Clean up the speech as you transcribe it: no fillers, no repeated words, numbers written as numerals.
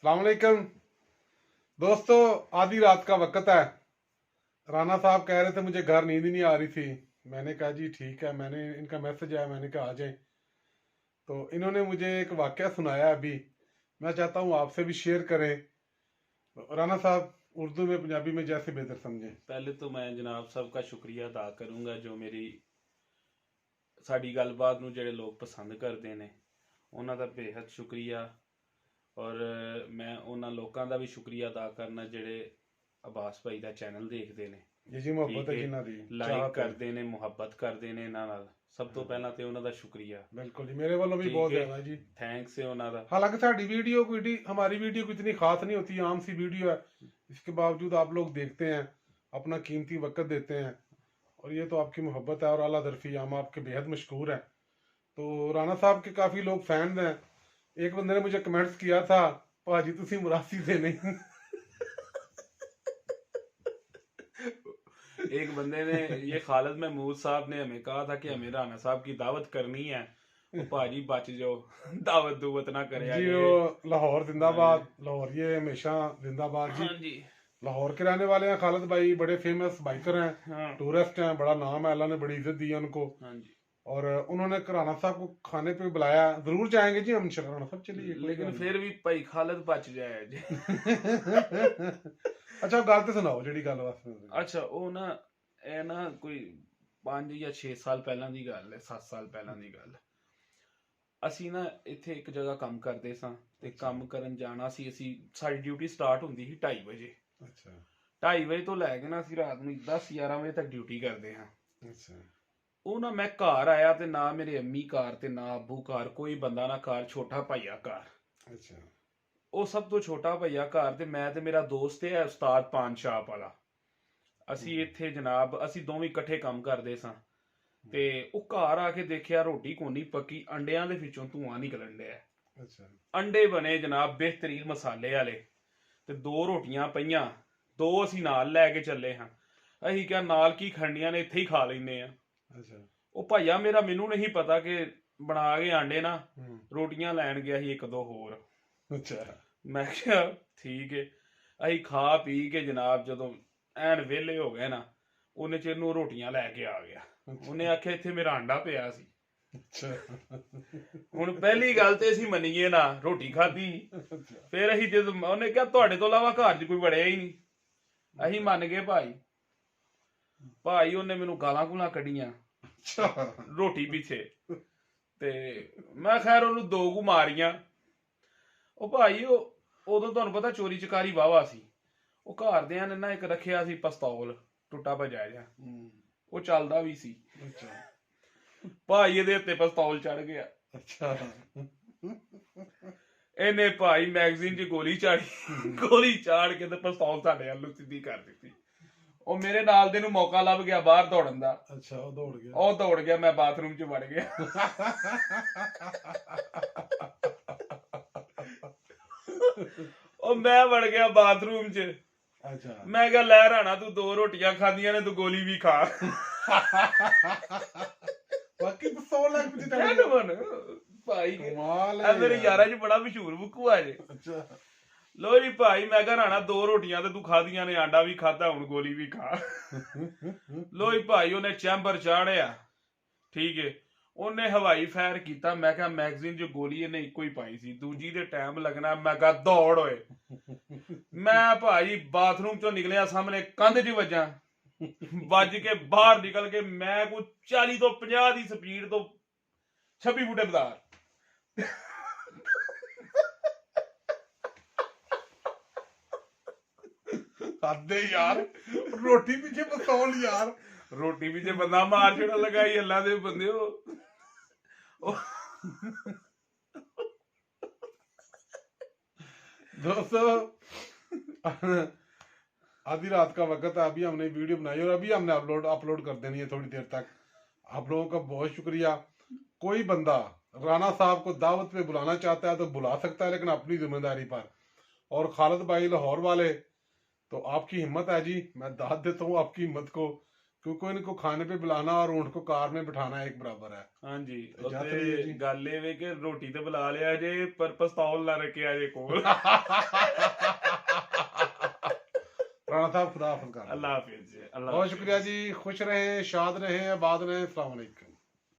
अस्सलाम वालेकुम दोस्तों। आधी रात का वक्त है। राना साहब कह रहे थे मुझे घर नींद ही नहीं आ रही थी। मैंने कहा जी ठीक है, मैंने इनका मैसेज आया, मैंने कहा आ जाए। तो इन्होंने मुझे एक वाकया सुनाया अभी, मैं चाहता हूँ आपसे भी शेयर करें। तो राना साहब उर्दू में पंजाबी में जैसे बेहतर समझें। पहले तो मैं जनाब सबका शुक्रिया अदा करूंगा जो ਮੇਰੀ ਸਾਡੀ ਗੱਲਬਾਤ ਨੂੰ ਜਿਹੜੇ ਲੋਕ ਪਸੰਦ ਕਰਦੇ ਨੇ ਉਹਨਾਂ ਦਾ ਬੇहद ਸ਼ੁਕਰੀਆ। ਔਰ ਮੈਂ ਉਹਨਾਂ ਲੋਕਾਂ ਦਾ ਵੀ ਸ਼ੁਕਰੀਆ ਅਦਾ ਕਰਨਾ ਜਿਹੜੇ ਅਬਾਸ ਭਾਈ ਦਾ ਚੈਨਲ ਦੇਖਦੇ ਨੇ, जी जी मोहब्बत ਠੀਕ है ਹੈ, जिन्ना दी ਲਾਈਕ चाहत है। ਕਰਦੇ ਨੇ, ਮੁਹੱਬਤ ਕਰਦੇ ਨੇ ਇਹਨਾਂ ਨਾਲ। ਸਭ ਤੋਂ ਪਹਿਲਾਂ ਤੇ ਉਹਨਾਂ ਦਾ ਸ਼ੁਕਰੀਆ, बिल्कुल जी, मेरे वालों भी ठीक बहुत है, ज्यादा जी। थैंक्स है ਉਹਨਾਂ ਦਾ। हालांकि साड़ी वीडियो कोई हमारी वीडियो कोई इतनी खास नहीं होती, आम सी वीडियो है, इसके बावजूद आप लोग देखते हैं, अपना कीमती वक्त देते हैं, और ये तो आपकी मोहब्बत है। और आला दरफी हम आपके बेहद मशहूर हैं। तो राना साहब के काफ़ी लोग फैन हैं। एक बंदे ने मुझे कमेंट्स किया था, भाजी तुसी मुरासी से नहीं। एक बंदे ने, ये खालिद महमूद साहब ने हमें कहा था कि हमें राना साहब की दावत करनी है, तो भाजी बच जाओ, दावत दुवत ना करे जी ये। वो लाहौर जिंदाबाद, लाहौर ये हमेशा जिंदाबाद जी। हाँ जी, लाहौर के रहने वाले हैं खालिद भाई, बड़े फेमस बाइकर हैं, हाँ टूरिस्ट हैं, बड़ा नाम है, अल्लाह ने बड़ी इज्जत दी है उनको। हाँ जी। और उन्होंने राणा साहब को खाने पे बुलाया, जरूर जाएंगे जी हम इंशाल्लाह। राणा साहब चलिए, कोई लेकिन गल फिर भी भाई खालिद बच जाए जी। नहीं। अच्छा गल तो सुनाओ ਜਿਹੜੀ ਗੱਲ ਵਾਸਤੇ। ਅੱਛਾ ਉਹ ਨਾ, ਇਹ ਨਾ ਕੋਈ 5 ਜਾਂ 6 ਸਾਲ ਪਹਿਲਾਂ ਦੀ ਗੱਲ ਹੈ, 7 ਸਾਲ ਪਹਿਲਾਂ ਦੀ ਗੱਲ। ਅਸੀਂ ਨਾ ਇੱਥੇ ਇੱਕ ਜਗ੍ਹਾ ਕੰਮ ਕਰਦੇ ਸਾਂ ਤੇ ਕੰਮ ਕਰਨ ਜਾਣਾ ਸੀ ਅਸੀਂ। ਸਾਡੀ ਡਿਊਟੀ ਸਟਾਰਟ ਹੁੰਦੀ ਸੀ 2:30 ਵਜੇ। ਅੱਛਾ 2:30 ਵਜੇ ਤੋਂ ਲੈ ਕੇ ਨਾ ਅਸੀਂ ਰਾਤ ਨੂੰ 10-11 ਵਜੇ ਤੱਕ ਡਿਊਟੀ ਕਰਦੇ ਹਾਂ। ਅੱਛਾ ਉਹ ਨਾ ਮੈਂ ਘਰ ਆਇਆ ਤੇ ਨਾ ਮੇਰੇ ਅੰਮੀ ਘਰ ਤੇ ਨਾ ਅੱਬੂ ਘਰ, ਕੋਈ ਬੰਦਾ ਨਾ ਘਰ, ਛੋਟਾ ਭਾਈਆ ਘਰ। ਅੱਛਾ ਉਹ ਸਭ ਤੋਂ ਛੋਟਾ ਭਈਆ ਘਰ ਤੇ ਮੈਂ ਤੇ ਮੇਰਾ ਦੋਸਤ ਹੈ ਉਸਤਾਦ ਪਾਨ ਸ਼ਾਪ ਵਾਲਾ। ਅਸੀਂ ਇੱਥੇ ਜਨਾਬ ਅਸੀਂ ਦੋਵੇਂ ਇਕੱਠੇ ਕੰਮ ਕਰਦੇ ਸਾਂ ਤੇ ਉਹ ਘਰ ਆ ਕੇ ਦੇਖਿਆ ਰੋਟੀ ਕੋਨੀ ਪੱਕੀ, ਅੰਡਿਆਂ ਦੇ ਵਿੱਚੋਂ ਧੂਆਂ ਨਿਕਲਣ ਡਿਆ। ਅੱਛਾ ਅੰਡੇ ਬਣੇ ਜਨਾਬ ਬਿਹਤਰੀਨ ਮਸਾਲੇ ਵਾਲੇ, ਤੇ 2 ਰੋਟੀਆਂ ਪਈਆਂ, 2 ਅਸੀਂ ਨਾਲ ਲੈ ਕੇ ਚੱਲੇ ਹਾਂ। ਅਸੀਂ ਕਿਹਾ ਨਾਲ ਕੀ ਖੰਡੀਆਂ ਨੇ, ਇੱਥੇ ਹੀ ਖਾ ਲੈਂਦੇ ਆ। ਅੱਛਾ ਉਹ ਭਾਈਆ ਮੇਰਾ, ਮੈਨੂੰ ਨਹੀਂ ਪਤਾ ਕਿ ਬਣਾ ਕੇ ਆਂਡੇ ਨਾ ਰੋਟੀਆਂ ਲੈਣ ਗਿਆ ਸੀ 1-2 ਹੋਰ। ਅੱਛਾ ਮੈਂ ਕਿਹਾ ਠੀਕ ਹੈ। ਅਸੀਂ ਖਾ ਪੀ ਕੇ ਜਨਾਬ ਜਦੋਂ ਐਨ ਵਿਹਲੇ ਹੋ ਗਏ ਨਾ, ਉਹਨੇ ਚਿਰ ਨੂੰ ਰੋਟੀਆਂ ਲੈ ਕੇ ਆ ਗਿਆ। ਉਹਨੇ ਆਖਿਆ ਇੱਥੇ ਮੇਰਾ ਆਂਡਾ ਪਿਆ ਸੀ। ਅੱਛਾ ਹੁਣ ਪਹਿਲੀ ਗੱਲ ਤੇ ਅਸੀਂ ਮੰਨੀਏ ਨਾ, ਰੋਟੀ ਖਾਧੀ। ਫਿਰ ਅਸੀਂ ਜਦੋਂ ਉਹਨੇ ਕਿਹਾ ਤੁਹਾਡੇ ਤੋਂ ਇਲਾਵਾ ਘਰ 'ਚ ਕੋਈ ਵੜਿਆ ਹੀ ਨਹੀਂ, ਅਸੀਂ ਮੰਨ ਗਏ ਭਾਈ ਉਹਨੇ ਮੈਨੂੰ ਗਾਲਾਂ ਗੂਲਾਂ ਕੱਢੀਆਂ ਰੋਟੀ ਪਿੱਛੇ, ਤੇ ਮੈਂ ਖੈਰ ਉਹਨੂੰ 2 ਕੁ ਮਾਰੀਆਂ। ਉਹ ਭਾਈ ਉਹ ਉਦੋਂ ਤੁਹਾਨੂੰ ਪਤਾ ਚੋਰੀ ਚਕਾਰੀ ਵਾਵਾ ਸੀ। ਉਹ ਘਰਦਿਆਂ ਨੇ ਨਾ ਇੱਕ ਰੱਖਿਆ ਸੀ ਪਿਸਤੌਲ, ਟੁੱਟਾ ਭੱਜਾ ਜਿਹਾ, ਉਹ ਚੱਲਦਾ ਵੀ ਸੀ। ਭਾਈ ਇਹਦੇ ਉੱਤੇ ਪਿਸਤੌਲ ਚੜ ਗਿਆ। ਅੱਛਾ ਇਹਨੇ ਭਾਈ ਮੈਗਜ਼ੀਨ 'ਚ ਗੋਲੀ ਚਾੜੀ, ਗੋਲੀ ਚਾੜ ਕੇ ਤੇ ਪਿਸਤੌਲ ਸਾਡੇ ਵੱਲ ਨੂੰ ਸਿੱਧੀ ਕਰ ਦਿੱਤੀ। ਉਹ ਮੇਰੇ ਨਾਲ ਦੇ ਨੂੰ ਮੌਕਾ ਲੱਭ ਗਿਆ ਬਾਹਰ ਦੌੜਨ ਦਾ। ਅੱਛਾ ਉਹ ਦੌੜ ਗਿਆ। ਉਹ ਦੌੜ ਗਿਆ, ਮੈਂ ਬਾਥਰੂਮ 'ਚ ਵੜ ਗਿਆ। ਉਹ ਮੈਂ ਵੜ ਗਿਆ ਬਾਥਰੂਮ 'ਚ। ਅੱਛਾ ਮੈਂ ਕਿਹਾ ਲੈ ਰਾਣਾ ਤੂੰ 2 ਰੋਟੀਆਂ ਖਾਧੀਆਂ ਨੇ, ਤੂੰ ਗੋਲੀ ਵੀ ਖਾ। ਬਾਕੀ ਪਿਸਤੌਲ ਲੈ ਕੇ ਭਾਈ ਕਮਾਲ ਇਹ ਮੇਰੇ ਯਾਰਾਂ 'ਚ ਬੜਾ ਮਸ਼ਹੂਰ ਬੁੱਕੂ ਆ ਜੇ। ਅੱਛਾ ਲੋ ਜੀ ਭਾਈ, ਮੈਂ ਕਿਹਾ ਰਾਣਾ 2 ਰੋਟੀਆਂ ਤੇ ਤੂੰ ਖਾਧੀਆਂ ਨੇ, ਆਂਡਾ ਵੀ ਖਾਧਾ, ਹੁਣ ਗੋਲੀ ਵੀ ਖਾ। ਲੋ ਜੀ ਭਾਈ ਉਹਨੇ ਚੈਂਬਰ ਚਾੜਿਆ, ਠੀਕ ਹੈ, ਉਹਨੇ ਹਵਾਈ ਫਾਇਰ ਕੀਤਾ। ਮੈਂ ਕਿਹਾ ਮੈਗਜ਼ੀਨ 'ਚ ਗੋਲੀ ਇਹਨੇ ਇੱਕੋ ਹੀ ਪਾਈ ਸੀ, ਦੂਜੀ ਦੇ ਟਾਈਮ ਲੱਗਣਾ। ਮੈਂ ਕਿਹਾ ਦੌੜ ਓਏ। ਮੈਂ ਭਾਈ ਬਾਥਰੂਮ 'ਚੋਂ ਨਿਕਲਿਆ, ਸਾਹਮਣੇ ਕੰਧ 'ਚ ਵੱਜ ਕੇ ਬਾਹਰ ਨਿਕਲ ਕੇ ਮੈਂ ਕੋਈ 40 ਤੋਂ 50 ਦੀ ਸਪੀਡ ਤੋਂ 26 ਫੁੱਟੇ ਬਜ਼ਾਰ। ਆਦੇ ਯਾਰ, ਰੋਟੀ ਪਿੱਛੇ ਪਿਸਤੌਲ ਯਾਰ। ਰੋਟੀ ਵੀ ਜੇ ਬੰਦਾ ਮਾਰ ਛੜਾ ਲਗਾਈ, ਅੱਲਾ ਦੇ ਬੰਦੇ दोस्तों आधी रात का वक्त है, अभी हमने वीडियो बनाई और अभी हमने अपलोड कर देनी है थोड़ी देर तक। आप लोगों का बहुत शुक्रिया। कोई बंदा राणा साहब को दावत पे बुलाना चाहता है तो बुला सकता है, लेकिन अपनी जिम्मेदारी पर। और खालिद भाई लाहौर वाले, तो आपकी हिम्मत है जी, मैं दाद देता हूँ आपकी हिम्मत को क्योंकि इनको खाने पे बुलाना और ऊँट को कार में बिठाना एक बराबर है। ਹਾਂਜੀ ਜਾ ਉੱਤੇ ਤਲੀ ਹੈ ਜੀ। ਗੱਲ ਇਹ ਵੇ ਕਿ ਰੋਟੀ ਤੇ ਬੁਲਾ ਲਿਆ ਜੇ ਪਰ ਪਿਸਤੌਲ ਨਾ ਰੱਖਿਆ ਜੇ ਕੋਲ। राणा साहब खुदा हाफिज कर। ਅੱਲਾ ਹਾਫਿਜ਼ ਜੀ, ਅੱਲਾ बहुत शुक्रिया जी, खुश रहें, शाद रहें, आबाद रहें, अस्सलाम वालेकुम।